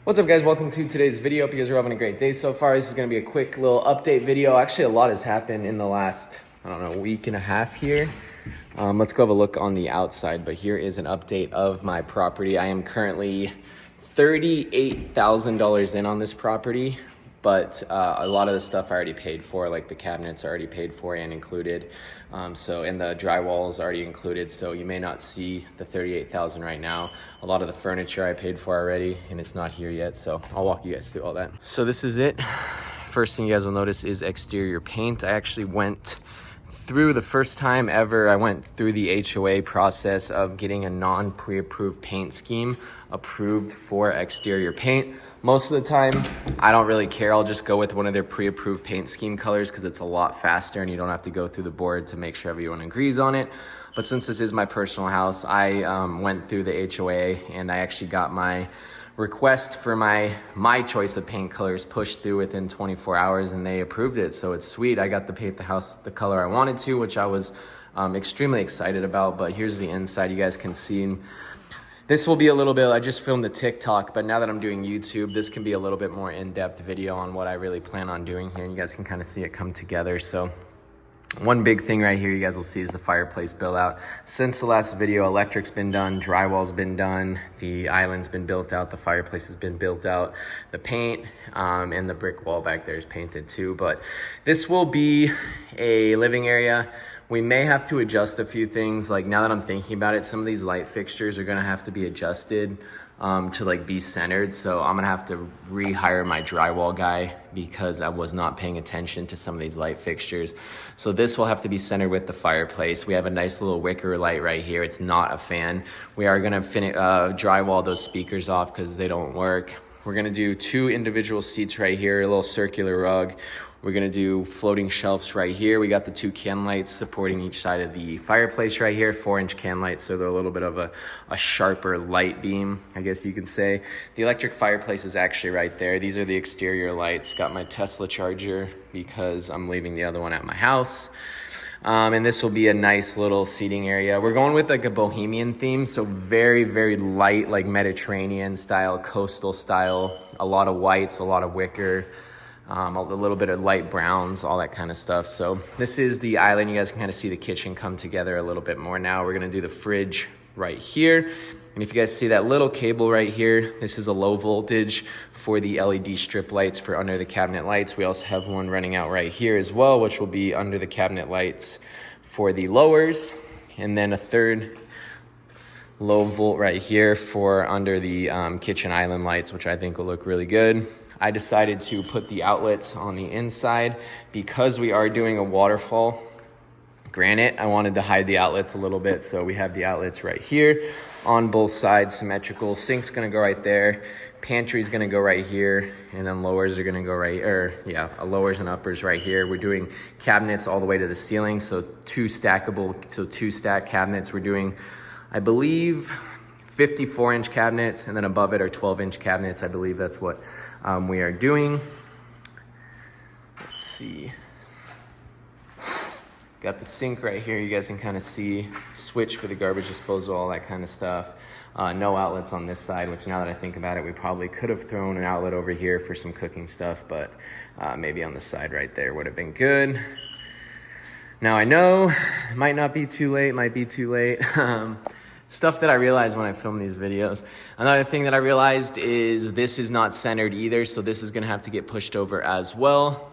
What's up, guys? Welcome to today's video. Hope you guys are having a great day so far. This is going to be a quick little update video. Actually, a lot has happened in the last, week and a half here. Let's go have a look on the outside, but here is an update of my property. I am currently $38,000 in on this property, but a lot of the stuff I already paid for, like the cabinets are already paid for and included. And the drywall is already included, so you may not see the $38,000 right now. A lot of the furniture I paid for already, and it's not here yet, so I'll walk you guys through all that. So this is it. First thing you guys will notice is exterior paint. I actually went through the first time ever, I went through the HOA process of getting a non-pre-approved paint scheme approved for exterior paint. Most of the time, I don't really care. I'll just go with one of their pre-approved paint scheme colors because it's a lot faster and you don't have to go through the board to make sure everyone agrees on it. But since this is my personal house, I went through the HOA and I actually got my request for my choice of paint colors pushed through within 24 hours and they approved it. So it's sweet. I got to paint the house the color I wanted to, which I was extremely excited about. But here's the inside. You guys can see. This will be a little bit, I just filmed the TikTok, but now that I'm doing YouTube, this can be a little bit more in-depth video on what I really plan on doing here. And you guys can kind of see it come together. So one big thing right here you guys will see is the fireplace build out. Since the last video, electric's been done, drywall's been done, the island's been built out, the fireplace has been built out, the paint and the brick wall back there is painted too. But this will be a living area. We may have to adjust a few things. Like now that I'm thinking about it, some of these light fixtures are gonna have to be adjusted to like be centered. So I'm gonna have to rehire my drywall guy because I was not paying attention to some of these light fixtures. So this will have to be centered with the fireplace. We have a nice little wicker light right here. It's not a fan. We are gonna drywall those speakers off because they don't work. We're gonna do 2 individual seats right here, a little circular rug. We're gonna do floating shelves right here. We got the 2 can lights supporting each side of the fireplace right here, 4-inch can lights, so they're a little bit of a sharper light beam, I guess you could say. The electric fireplace is actually right there. These are the exterior lights. Got my Tesla charger because I'm leaving the other one at my house. And this will be a nice little seating area. We're going with like a bohemian theme, so very, very light, like Mediterranean style, coastal style, a lot of whites, a lot of wicker. A little bit of light browns, all that kind of stuff. So this is the island. You guys can kind of see the kitchen come together a little bit more now. We're gonna do the fridge right here. And if you guys see that little cable right here, this is a low voltage for the LED strip lights for under the cabinet lights. We also have one running out right here as well, which will be under the cabinet lights for the lowers. And then a third low volt right here for under the kitchen island lights, which I think will look really good. I decided to put the outlets on the inside because we are doing a waterfall granite. I wanted to hide the outlets a little bit, so we have the outlets right here on both sides, symmetrical. Sink's gonna go right there, pantry's gonna go right here, and then lowers are gonna go lowers and uppers right here. We're doing cabinets all the way to the ceiling, so 2 stack cabinets. We're doing, I believe, 54-inch cabinets, and then above it are 12-inch cabinets. I believe that's what we are doing. Let's see. Got the sink right here. You guys can kind of see. Switch for the garbage disposal, all that kind of stuff. No outlets on this side, which now that I think about it, we probably could have thrown an outlet over here for some cooking stuff, but maybe on the side right there would have been good. Now I know it might not be too late, might be too late. Stuff that I realized when I film these videos. Another thing that I realized is this is not centered either, so this is gonna have to get pushed over as well.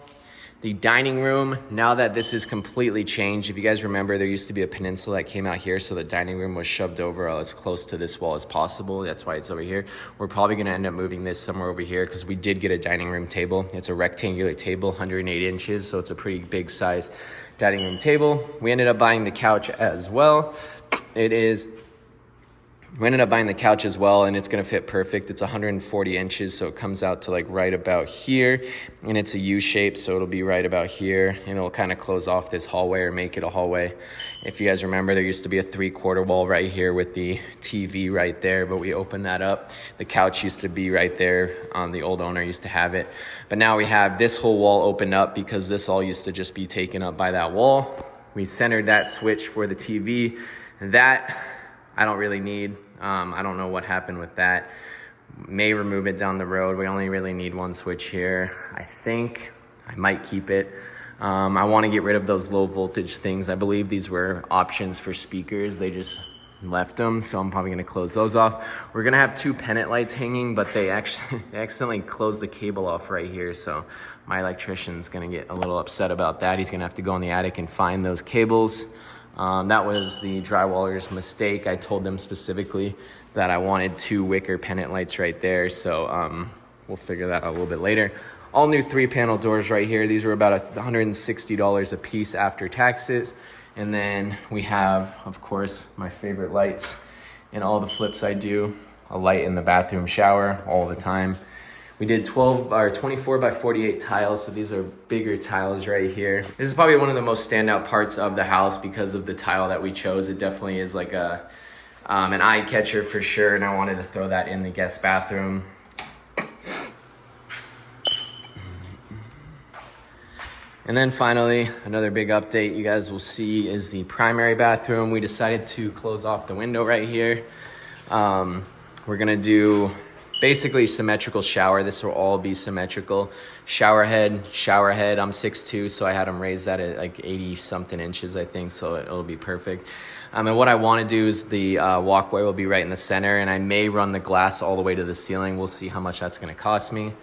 The dining room, now that this is completely changed, if you guys remember, there used to be a peninsula that came out here, so the dining room was shoved over as close to this wall as possible. That's why it's over here. We're probably gonna end up moving this somewhere over here because we did get a dining room table. It's a rectangular table, 108 inches, so it's a pretty big size dining room table. We ended up buying the couch as well. We ended up buying the couch as well, and it's gonna fit perfect. It's 140 inches, so it comes out to like right about here, and it's a U shape, so it'll be right about here, and it'll kind of close off this hallway or make it a hallway. If you guys remember, there used to be a 3/4 wall right here with the TV right there, but we opened that up. The couch used to be right there. The old owner used to have it, but now we have this whole wall opened up because this all used to just be taken up by that wall. We centered that switch for the TV. That I don't really need. I don't know what happened with that. May remove it down the road. We only really need one switch here. I think I might keep it. I want to get rid of those low voltage things. I believe these were options for speakers. They just left them, so I'm probably gonna close those off. We're gonna have 2 pennant lights hanging, but they actually accidentally closed the cable off right here, so my electrician's gonna get a little upset about that. He's gonna have to go in the attic and find those cables. That was the drywaller's mistake. I told them specifically that I wanted 2 wicker pennant lights right there, so we'll figure that out a little bit later. All new 3-panel doors right here. These were about $160 a piece after taxes. And then we have, of course, my favorite lights in all the flips I do. A light in the bathroom shower all the time. We did 24 by 48 tiles, so these are bigger tiles right here. This is probably one of the most standout parts of the house because of the tile that we chose. It definitely is like an eye catcher for sure, and I wanted to throw that in the guest bathroom. And then finally, another big update you guys will see is the primary bathroom. We decided to close off the window right here. We're gonna do basically symmetrical shower. This will all be symmetrical. Shower head. I'm 6'2", so I had them raise that at like 80 something inches, I think, so it'll be perfect. And what I wanna do is the walkway will be right in the center, and I may run the glass all the way to the ceiling. We'll see how much that's gonna cost me.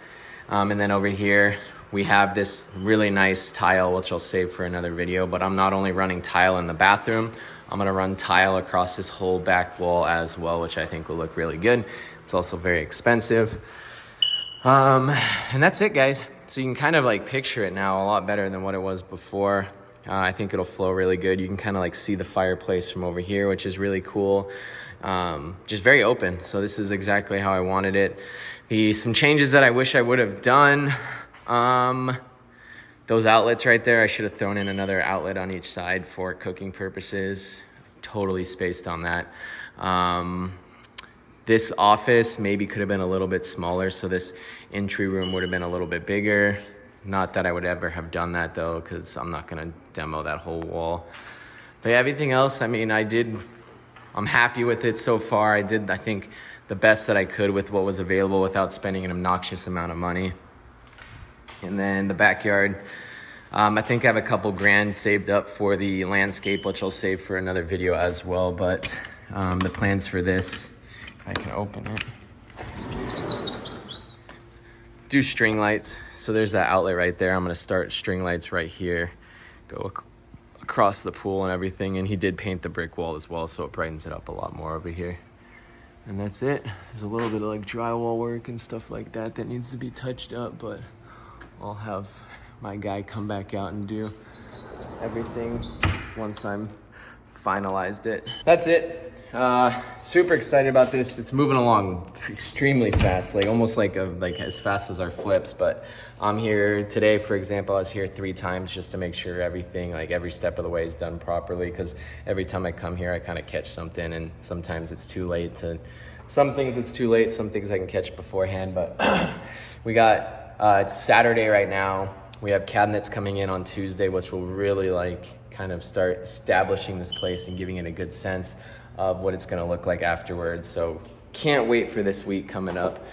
And then over here, we have this really nice tile, which I'll save for another video, but I'm not only running tile in the bathroom, I'm gonna run tile across this whole back wall as well, which I think will look really good. It's also very expensive. And that's it, guys. So you can kind of like picture it now a lot better than what it was before. I think it'll flow really good. You can kind of like see the fireplace from over here, which is really cool. Just very open. So this is exactly how I wanted it. Some changes that I wish I would have done. Those outlets right there, I should have thrown in another outlet on each side for cooking purposes. Totally spaced on that. This office maybe could have been a little bit smaller, so this entry room would have been a little bit bigger. Not that I would ever have done that though, because I'm not gonna demo that whole wall. But yeah, everything else, I mean, I'm happy with it so far. I think, the best that I could with what was available without spending an obnoxious amount of money. And then the backyard, I think I have a couple grand saved up for the landscape, which I'll save for another video as well. But the plans for this, if I can open it, do string lights. So there's that outlet right there. I'm gonna start string lights right here, go across the pool and everything. And he did paint the brick wall as well, so it brightens it up a lot more over here. And that's it. There's a little bit of like drywall work and stuff like that that needs to be touched up, but I'll have my guy come back out and do everything once I'm finalized it. That's it. Super excited about this. It's moving along extremely fast, like almost like as fast as our flips. But I'm here today, for example, I was here 3 times just to make sure everything, like every step of the way is done properly, because every time I come here I kind of catch something, and sometimes it's too late to, some things it's too late, some things I can catch beforehand. But we got it's Saturday right now. We have cabinets coming in on Tuesday, which will really like kind of start establishing this place and giving it a good sense of what it's gonna look like afterwards. So can't wait for this week coming up.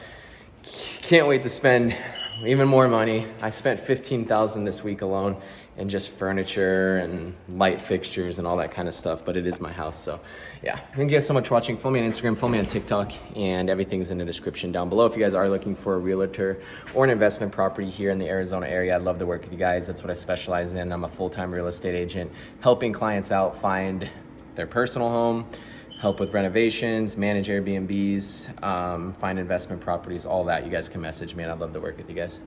Can't wait to spend even more money. I spent $15,000 this week alone in just furniture and light fixtures and all that kind of stuff, but it is my house, so yeah. Thank you guys so much for watching. Follow me on Instagram, follow me on TikTok, and everything's in the description down below. If you guys are looking for a realtor or an investment property here in the Arizona area, I'd love to work with you guys. That's what I specialize in. I'm a full-time real estate agent, helping clients out find their personal home, help with renovations, manage Airbnbs, find investment properties, all that. You guys can message me and I'd love to work with you guys.